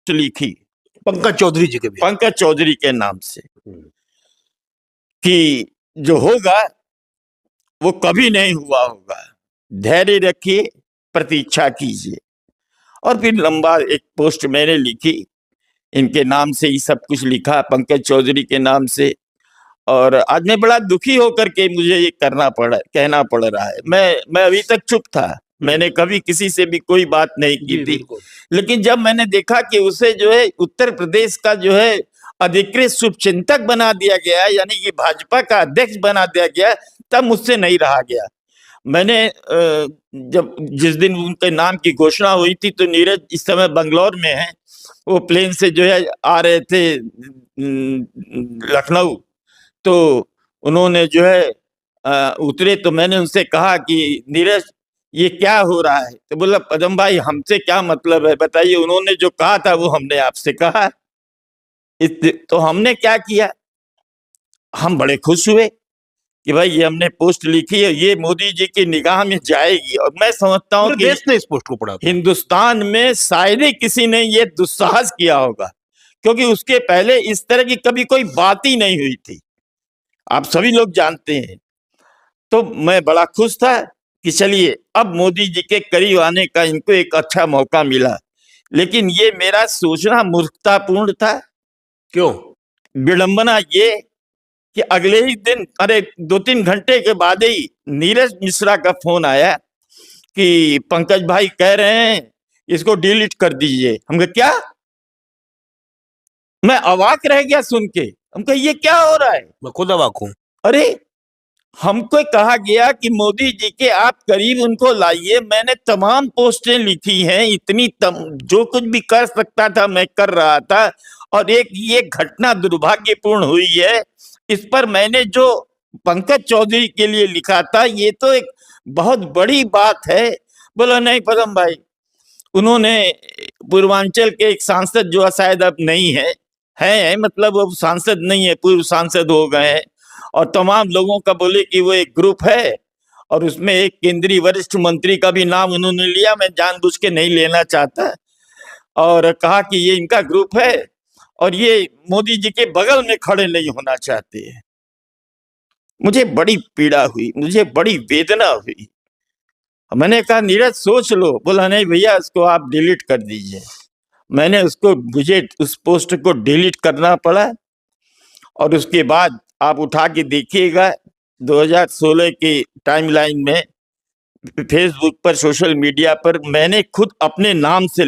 Post लिखी पंकज चौधरी जी के भी। पंकज चौधरी के नाम से कि जो होगा वो कभी नहीं हुआ होगा, धैर्य रखिए, प्रतीक्षा कीजिए। और फिर लंबा एक पोस्ट मैंने लिखी, इनके नाम से ही सब कुछ लिखा, पंकज चौधरी के नाम से। और आज मैं बड़ा दुखी होकर के मुझे ये कहना पड़ रहा है। मैं अभी तक चुप था, मैंने कभी किसी से भी कोई बात नहीं की थी, लेकिन जब मैंने देखा कि उसे जो है उत्तर प्रदेश का जो है अधिकृत शुभचिंतक बना दिया गया, यानी कि भाजपा का अध्यक्ष बना दिया गया, तब मुझसे नहीं रहा गया। मैंने जब जिस दिन उनके नाम की घोषणा हुई थी तो नीरज इस समय बंगलौर में है, वो प्लेन से जो है आ रहे थे लखनऊ, तो उन्होंने जो है उतरे तो मैंने उनसे कहा कि नीरज ये क्या हो रहा है? तो बोला पदम भाई हमसे क्या मतलब है, बताइए, उन्होंने जो कहा था वो हमने आपसे कहा। तो हमने क्या किया, हम बड़े खुश हुए कि भाई ये हमने पोस्ट लिखी है, ये मोदी जी की निगाह में जाएगी। और मैं समझता हूँ कि देश ने इस पोस्ट को पढ़ा, हिंदुस्तान में शायद ही किसी ने ये दुस्साहस किया होगा, क्योंकि उसके पहले इस तरह की कभी कोई बात ही नहीं हुई थी, आप सभी लोग जानते हैं। तो मैं बड़ा खुश था कि चलिए अब मोदी जी के करीब आने का इनको एक अच्छा मौका मिला। लेकिन ये मेरा सोचना मूर्खतापूर्ण था। क्यों? विडंबना ये कि अगले ही दिन, अरे 2-3 घंटे के बाद ही नीरज मिश्रा का फोन आया कि पंकज भाई कह रहे हैं इसको डिलीट कर दीजिए। हम कहा क्या? मैं अवाक रह गया सुन के। हम कहा ये क्या हो रहा है? मैं खुद अवाक हूं। अरे हमको कहा गया कि मोदी जी के आप करीब उनको लाइए। मैंने तमाम पोस्टें लिखी हैं, जो कुछ भी कर सकता था मैं कर रहा था, और एक ये घटना दुर्भाग्यपूर्ण हुई है। इस पर मैंने जो पंकज चौधरी के लिए लिखा था ये तो एक बहुत बड़ी बात है। बोला नहीं पदम भाई, उन्होंने पूर्वांचल के एक सांसद जो शायद अब नहीं है मतलब वो सांसद नहीं है, पूर्व सांसद हो गए हैं, और तमाम लोगों का बोले कि वो एक ग्रुप है, और उसमें एक केंद्रीय वरिष्ठ मंत्री का भी नाम उन्होंने लिया, मैं जानबूझ के नहीं लेना चाहता, और कहा कि ये इनका ग्रुप है और ये मोदी जी के बगल में खड़े नहीं होना चाहते हैं। मुझे बड़ी पीड़ा हुई, मुझे बड़ी वेदना हुई। मैंने कहा नीरज सोच लो। बोला नहीं भैया इसको आप डिलीट कर दीजिए। मुझे उस पोस्ट को डिलीट करना पड़ा, और उसके बाद आप उठा के देखिएगा 2016 की टाइमलाइन में फेसबुक पर, सोशल मीडिया पर मैंने खुद अपने नाम से